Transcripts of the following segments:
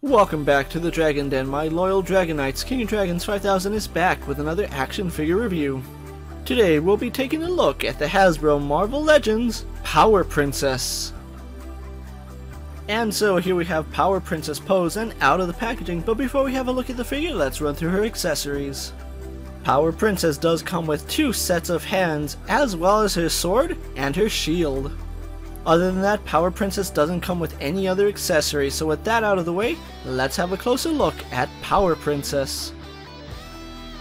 Welcome back to the Dragon Den. My loyal Dragonites, King of Dragons 5000 is back with another action figure review. Today we'll be taking a look at the Hasbro Marvel Legends Power Princess. And so here we have Power Princess posed and out of the packaging, but before we have a look at the figure, let's run through her accessories. Power Princess does come with 2 sets of hands, as well as her sword and her shield. Other than that, Power Princess doesn't come with any other accessories, so with that out of the way, let's have a closer look at Power Princess.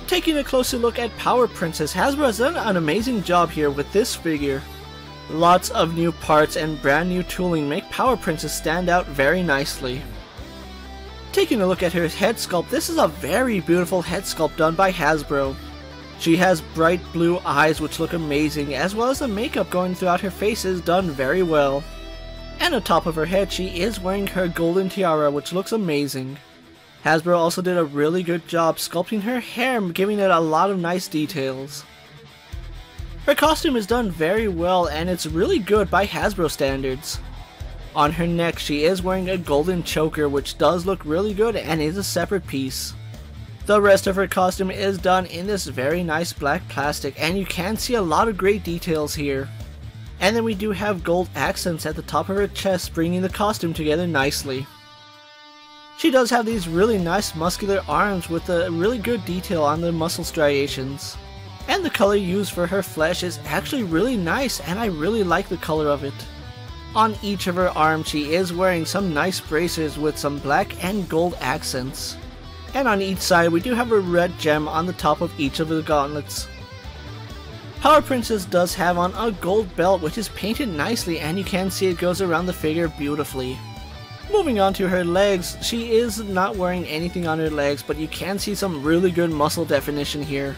Taking a closer look at Power Princess, Hasbro has done an amazing job here with this figure. Lots of new parts and brand new tooling make Power Princess stand out very nicely. Taking a look at her head sculpt, this is a very beautiful head sculpt done by Hasbro. She has bright blue eyes which look amazing, as well as the makeup going throughout her face is done very well. And on top of her head, she is wearing her golden tiara, which looks amazing. Hasbro also did a really good job sculpting her hair, giving it a lot of nice details. Her costume is done very well, and it's really good by Hasbro standards. On her neck, she is wearing a golden choker, which does look really good and is a separate piece. The rest of her costume is done in this very nice black plastic, and you can see a lot of great details here. And then we do have gold accents at the top of her chest, bringing the costume together nicely. She does have these really nice muscular arms with a really good detail on the muscle striations. And the color used for her flesh is actually really nice, and I really like the color of it. On each of her arms, she is wearing some nice bracers with some black and gold accents. And on each side, we do have a red gem on the top of each of the gauntlets. Power Princess does have on a gold belt, which is painted nicely, and you can see it goes around the figure beautifully. Moving on to her legs, she is not wearing anything on her legs, but you can see some really good muscle definition here.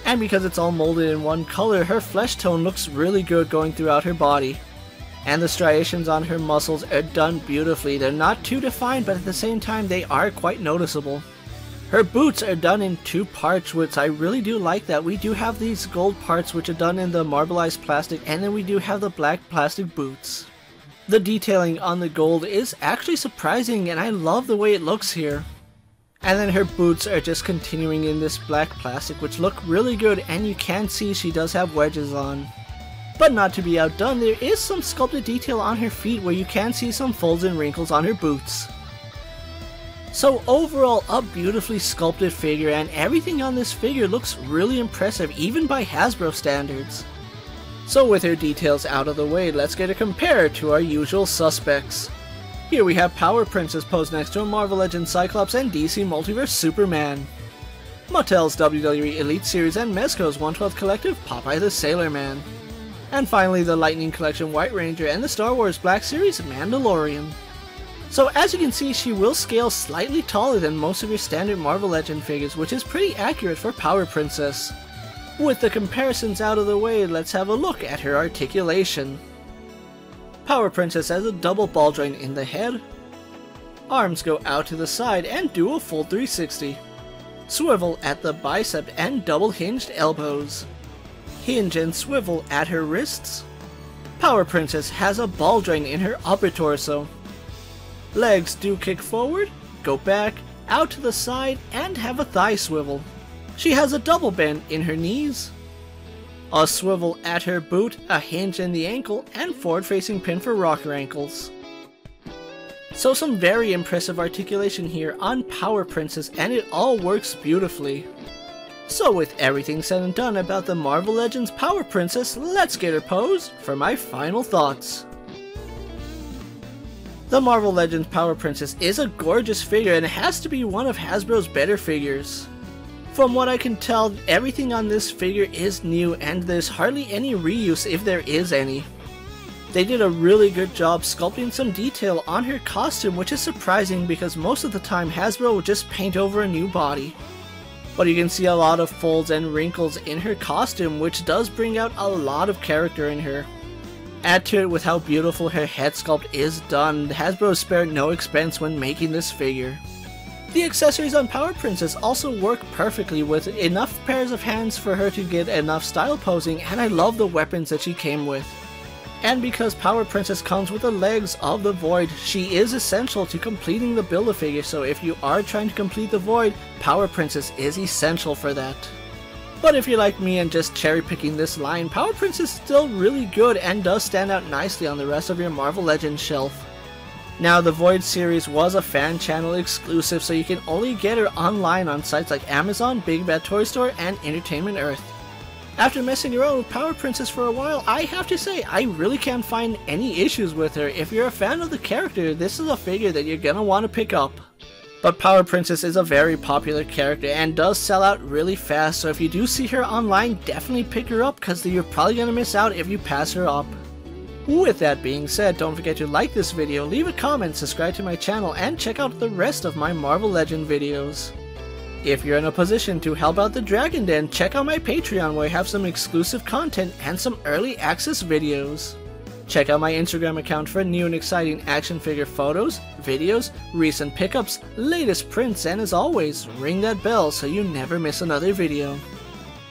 And because it's all molded in one color, her flesh tone looks really good going throughout her body. And the striations on her muscles are done beautifully. They're not too defined, but at the same time they are quite noticeable. Her boots are done in 2 parts, which I really do like that. We do have these gold parts which are done in the marbleized plastic, and then we do have the black plastic boots. The detailing on the gold is actually surprising, and I love the way it looks here. And then her boots are just continuing in this black plastic, which look really good, and you can see she does have wedges on. But not to be outdone, there is some sculpted detail on her feet where you can see some folds and wrinkles on her boots. So overall, a beautifully sculpted figure, and everything on this figure looks really impressive even by Hasbro standards. So with her details out of the way, let's get a compare to our usual suspects. Here we have Power Princess posed next to a Marvel Legends Cyclops and DC Multiverse Superman. Mattel's WWE Elite Series and Mezco's 1/12 Collective Popeye the Sailor Man. And finally the Lightning Collection White Ranger and the Star Wars Black Series Mandalorian. So as you can see, she will scale slightly taller than most of your standard Marvel Legend figures, which is pretty accurate for Power Princess. With the comparisons out of the way, let's have a look at her articulation. Power Princess has a double ball joint in the head. Arms go out to the side and do a full 360. Swivel at the bicep and double hinged elbows. Hinge and swivel at her wrists. Power Princess has a ball joint in her upper torso. Legs do kick forward, go back, out to the side, and have a thigh swivel. She has a double bend in her knees, a swivel at her boot, a hinge in the ankle, and forward-facing pin for rocker ankles. So some very impressive articulation here on Power Princess, and it all works beautifully. So with everything said and done about the Marvel Legends Power Princess, let's get her posed for my final thoughts. The Marvel Legends Power Princess is a gorgeous figure, and it has to be one of Hasbro's better figures. From what I can tell, everything on this figure is new, and there's hardly any reuse if there is any. They did a really good job sculpting some detail on her costume, which is surprising because most of the time Hasbro would just paint over a new body. But you can see a lot of folds and wrinkles in her costume, which does bring out a lot of character in her. Add to it with how beautiful her head sculpt is done, Hasbro spared no expense when making this figure. The accessories on Power Princess also work perfectly, with enough pairs of hands for her to get enough style posing, and I love the weapons that she came with. And because Power Princess comes with the legs of the Void, she is essential to completing the Build-A-Figure, so if you are trying to complete the Void, Power Princess is essential for that. But if you're like me and just cherry picking this line, Power Princess is still really good and does stand out nicely on the rest of your Marvel Legends shelf. Now, the Void series was a fan channel exclusive, so you can only get her online on sites like Amazon, Big Bad Toy Store, and Entertainment Earth. After messing around with Power Princess for a while, I have to say, I really can't find any issues with her. If you're a fan of the character, this is a figure that you're gonna want to pick up. But Power Princess is a very popular character and does sell out really fast, so if you do see her online, definitely pick her up because you're probably gonna miss out if you pass her up. With that being said, don't forget to like this video, leave a comment, subscribe to my channel, and check out the rest of my Marvel Legend videos. If you're in a position to help out the Dragon Den, check out my Patreon where I have some exclusive content and some early access videos. Check out my Instagram account for new and exciting action figure photos, videos, recent pickups, latest prints, and as always, ring that bell so you never miss another video.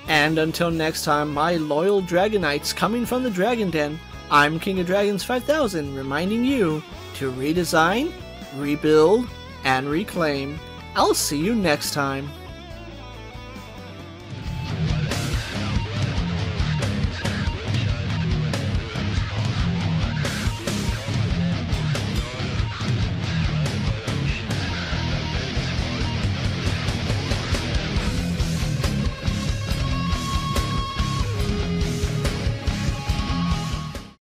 And until next time, my loyal Dragonites coming from the Dragon Den, I'm King of Dragons 5000 reminding you to redesign, rebuild, and reclaim. I'll see you next time.